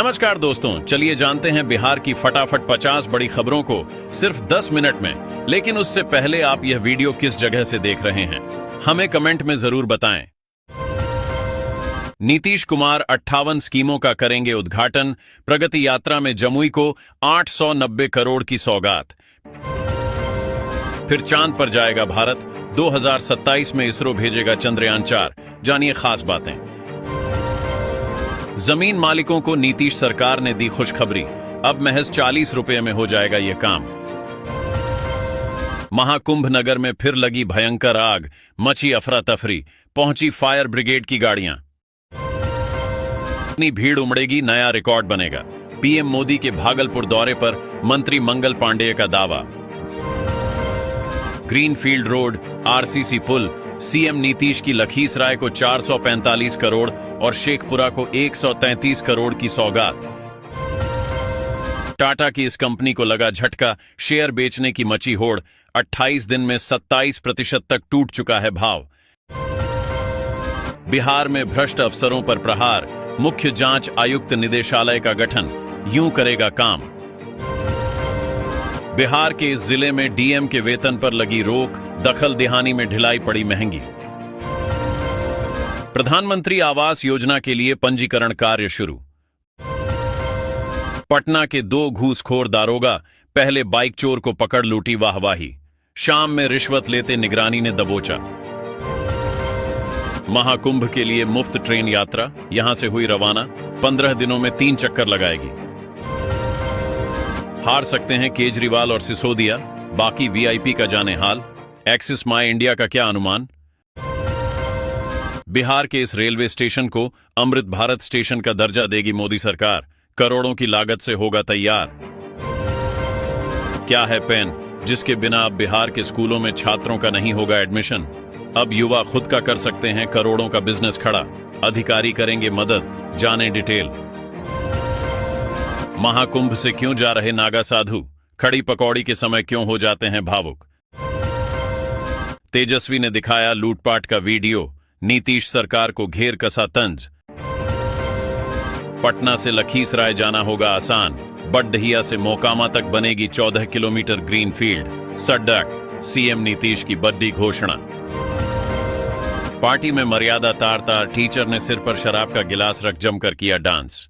नमस्कार दोस्तों, चलिए जानते हैं बिहार की फटाफट 50 बड़ी खबरों को सिर्फ 10 मिनट में। लेकिन उससे पहले आप यह वीडियो किस जगह से देख रहे हैं, हमें कमेंट में जरूर बताएं। नीतीश कुमार 58 स्कीमों का करेंगे उद्घाटन। प्रगति यात्रा में जमुई को 890 करोड़ की सौगात। फिर चांद पर जाएगा भारत। 2027 में इसरो भेजेगा चंद्रयान 4। जानिए खास बातें। जमीन मालिकों को नीतीश सरकार ने दी खुशखबरी। अब महज 40 रुपए में हो जाएगा यह काम। महाकुंभ नगर में फिर लगी भयंकर आग, मची अफरा तफरी, पहुंची फायर ब्रिगेड की गाड़ियां। इतनी भीड़ उमड़ेगी, नया रिकॉर्ड बनेगा। पीएम मोदी के भागलपुर दौरे पर मंत्री मंगल पांडेय का दावा। ग्रीनफील्ड रोड, आरसीसी पुल, सीएम नीतीश की लखीसराय को 445 करोड़ और शेखपुरा को 133 करोड़ की सौगात। टाटा की इस कंपनी को लगा झटका, शेयर बेचने की मची होड़। 28 दिन में 27% तक टूट चुका है भाव। बिहार में भ्रष्ट अफसरों पर प्रहार, मुख्य जांच आयुक्त निदेशालय का गठन यूं करेगा काम। बिहार के इस जिले में डीएम के वेतन पर लगी रोक, दखल दिहानी में ढिलाई पड़ी महंगी। प्रधानमंत्री आवास योजना के लिए पंजीकरण कार्य शुरू। पटना के 2 घूसखोर दारोगा, पहले बाइक चोर को पकड़ लूटी वाहवाही। शाम में रिश्वत लेते निगरानी ने दबोचा। महाकुंभ के लिए मुफ्त ट्रेन यात्रा यहां से हुई रवाना। 15 दिनों में 3 चक्कर लगाएगी। हार सकते हैं केजरीवाल और सिसोदिया, बाकी वीआईपी का जाने हाल। एक्सिस माई इंडिया का क्या अनुमान। बिहार के इस रेलवे स्टेशन को अमृत भारत स्टेशन का दर्जा देगी मोदी सरकार। करोड़ों की लागत से होगा तैयार। क्या है पेन, जिसके बिना अब बिहार के स्कूलों में छात्रों का नहीं होगा एडमिशन। अब युवा खुद का कर सकते हैं करोड़ों का बिजनेस खड़ा। अधिकारी करेंगे मदद, जाने डिटेल। महाकुंभ से क्यों जा रहे नागा साधु, खड़ी पकौड़ी के समय क्यों हो जाते हैं भावुक। तेजस्वी ने दिखाया लूटपाट का वीडियो, नीतीश सरकार को घेर कसा तंज। पटना से लखीसराय जाना होगा आसान। बडडहिया से मोकामा तक बनेगी 14 किलोमीटर ग्रीनफील्ड सड़क। सीएम नीतीश की बड़ी घोषणा। पार्टी में मर्यादा तार तार, टीचर ने सिर पर शराब का गिलास रख जमकर किया डांस।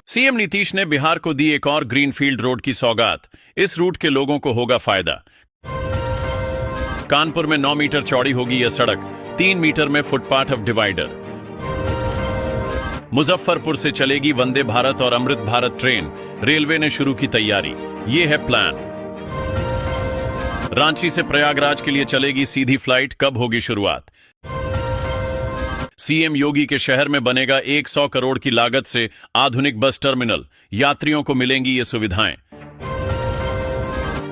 सीएम नीतीश ने बिहार को दी एक और ग्रीनफील्ड रोड की सौगात। इस रूट के लोगों को होगा फायदा। कानपुर में 9 मीटर चौड़ी होगी यह सड़क, 3 मीटर में फुटपाथ ऑफ डिवाइडर। मुजफ्फरपुर से चलेगी वंदे भारत और अमृत भारत ट्रेन। रेलवे ने शुरू की तैयारी, ये है प्लान। रांची से प्रयागराज के लिए चलेगी सीधी फ्लाइट, कब होगी शुरुआत। सीएम योगी के शहर में बनेगा 100 करोड़ की लागत से आधुनिक बस टर्मिनल। यात्रियों को मिलेंगी ये सुविधाएं।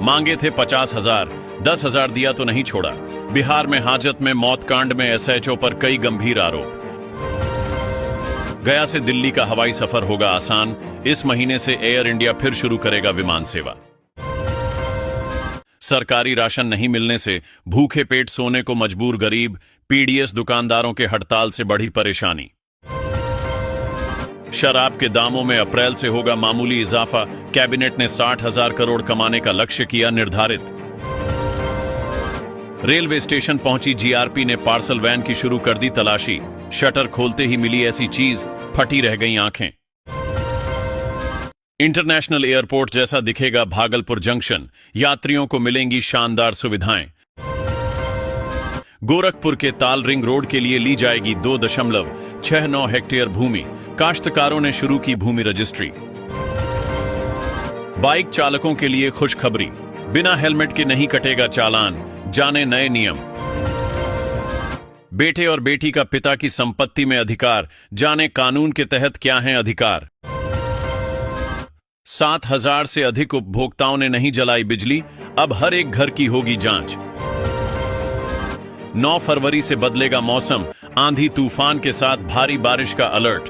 मांगे थे 50,000, 10,000 दिया तो नहीं छोड़ा। बिहार में हाजत में मौत कांड में एसएचओ पर कई गंभीर आरोप। गया से दिल्ली का हवाई सफर होगा आसान। इस महीने से एयर इंडिया फिर शुरू करेगा विमान सेवा। सरकारी राशन नहीं मिलने से भूखे पेट सोने को मजबूर गरीब। पीडीएस दुकानदारों के हड़ताल से बढ़ी परेशानी। शराब के दामों में अप्रैल से होगा मामूली इजाफा। कैबिनेट ने 60,000 करोड़ कमाने का लक्ष्य किया निर्धारित। रेलवे स्टेशन पहुंची जीआरपी ने पार्सल वैन की शुरू कर दी तलाशी। शटर खोलते ही मिली ऐसी चीज, फटी रह गई आंखें। इंटरनेशनल एयरपोर्ट जैसा दिखेगा भागलपुर जंक्शन। यात्रियों को मिलेंगी शानदार सुविधाएं। गोरखपुर के ताल रिंग रोड के लिए ली जाएगी 2.69 हेक्टेयर भूमि। काश्तकारों ने शुरू की भूमि रजिस्ट्री। बाइक चालकों के लिए खुशखबरी, बिना हेलमेट के नहीं कटेगा चालान। जाने नए नियम। बेटे और बेटी का पिता की संपत्ति में अधिकार, जाने कानून के तहत क्या हैं अधिकार। 7,000 से अधिक उपभोक्ताओं ने नहीं जलाई बिजली, अब हर एक घर की होगी जांच। 9 फरवरी से बदलेगा मौसम, आंधी तूफान के साथ भारी बारिश का अलर्ट।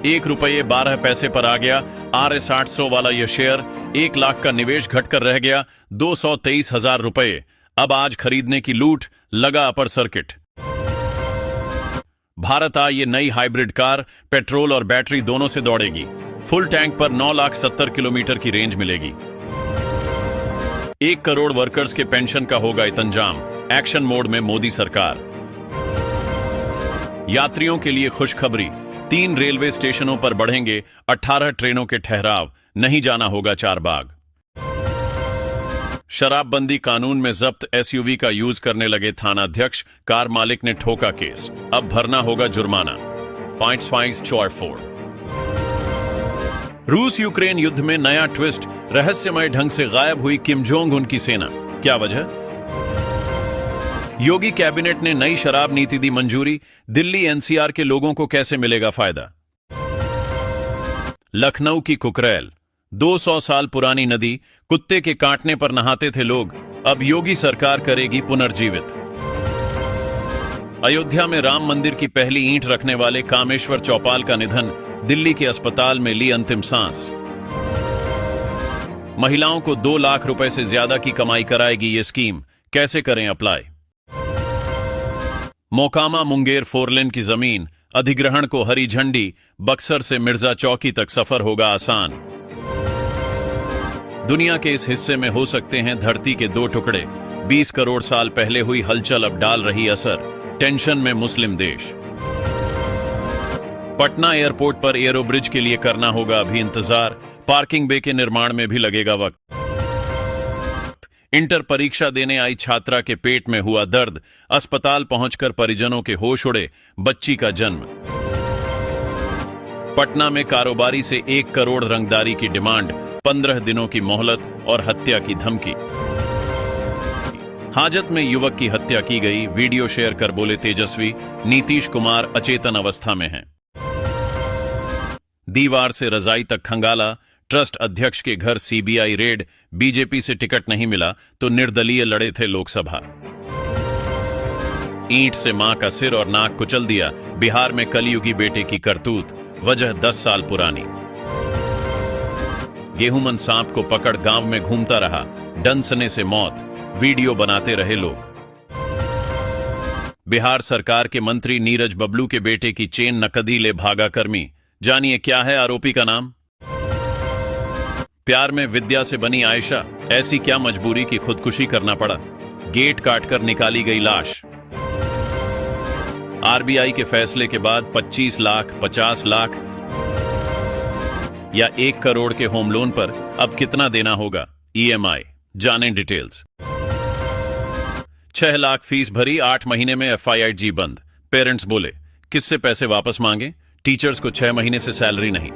1 रुपये 12 पैसे पर आ गया RS 800 वाला यह शेयर। 1 लाख का निवेश घटकर रह गया 223,000 रुपये। अब आज खरीदने की लूट, लगा अपर सर्किट। भारत आ ये नई हाइब्रिड कार पेट्रोल और बैटरी दोनों से दौड़ेगी। फुल टैंक पर 9,70,000 किलोमीटर की रेंज मिलेगी। 1 करोड़ वर्कर्स के पेंशन का होगा इंतजाम। एक्शन मोड में मोदी सरकार। यात्रियों के लिए खुशखबरी, 3 रेलवे स्टेशनों पर बढ़ेंगे 18 ट्रेनों के ठहराव, नहीं जाना होगा चारबाग। शराबबंदी कानून में जब्त एसयूवी का यूज करने लगे थानाध्यक्ष, कार मालिक ने ठोका केस, अब भरना होगा जुर्माना। रूस यूक्रेन युद्ध में नया ट्विस्ट, रहस्यमय ढंग से गायब हुई किम जोंग उन की सेना, क्या वजह? योगी कैबिनेट ने नई शराब नीति दी मंजूरी, दिल्ली एनसीआर के लोगों को कैसे मिलेगा फायदा? लखनऊ की कुकरेल, 200 साल पुरानी नदी, कुत्ते के काटने पर नहाते थे लोग, अब योगी सरकार करेगी पुनर्जीवित। अयोध्या में राम मंदिर की पहली ईंट रखने वाले कामेश्वर चौपाल का निधन, दिल्ली के अस्पताल में ली अंतिम सांस। महिलाओं को 2 लाख रुपए से ज्यादा की कमाई कराएगी ये स्कीम, कैसे करें अप्लाई? मोकामा मुंगेर 4 लेन की जमीन, अधिग्रहण को हरी झंडी, बक्सर से मिर्जा चौकी तक सफर होगा आसान। दुनिया के इस हिस्से में हो सकते हैं धरती के 2 टुकड़े, 20 करोड़ साल पहले हुई हलचल अब डाल रही असर, टेंशन में मुस्लिम देश। पटना एयरपोर्ट पर एयरो ब्रिज के लिए करना होगा अभी इंतजार, पार्किंग बे के निर्माण में भी लगेगा वक्त। इंटर परीक्षा देने आई छात्रा के पेट में हुआ दर्द, अस्पताल पहुंचकर परिजनों के होश उड़े, बच्ची का जन्म। पटना में कारोबारी से 1 करोड़ रंगदारी की डिमांड, 15 दिनों की मोहलत और हत्या की धमकी। हाजत में युवक की हत्या की गई, वीडियो शेयर कर बोले तेजस्वी, नीतीश कुमार अचेतन अवस्था में हैं। दीवार से रजाई तक खंगाला, ट्रस्ट अध्यक्ष के घर सीबीआई रेड, बीजेपी से टिकट नहीं मिला तो निर्दलीय लड़े थे लोकसभा। ईंट से मां का सिर और नाक कुचल दिया, बिहार में कलयुगी बेटे की करतूत, वजह 10 साल पुरानी। गेहूंमन सांप को पकड़ गांव में घूमता रहा, डंसने से मौत, वीडियो बनाते रहे लोग। बिहार सरकार के मंत्री नीरज बबलू के बेटे की चेन नकदी ले भागा कर्मी, जानिए क्या है आरोपी का नाम? प्यार में विद्या से बनी आयशा, ऐसी क्या मजबूरी की खुदकुशी करना पड़ा, गेट काटकर निकाली गई लाश। आरबीआई के फैसले के बाद 25 लाख, 50 लाख या 1 करोड़ के होम लोन पर अब कितना देना होगा ईएमआई, जानें डिटेल्स। 6 लाख फीस भरी, 8 महीने में एफआईआईजी बंद। पेरेंट्स बोले किससे पैसे वापस मांगे, टीचर्स को 6 महीने से सैलरी नहीं।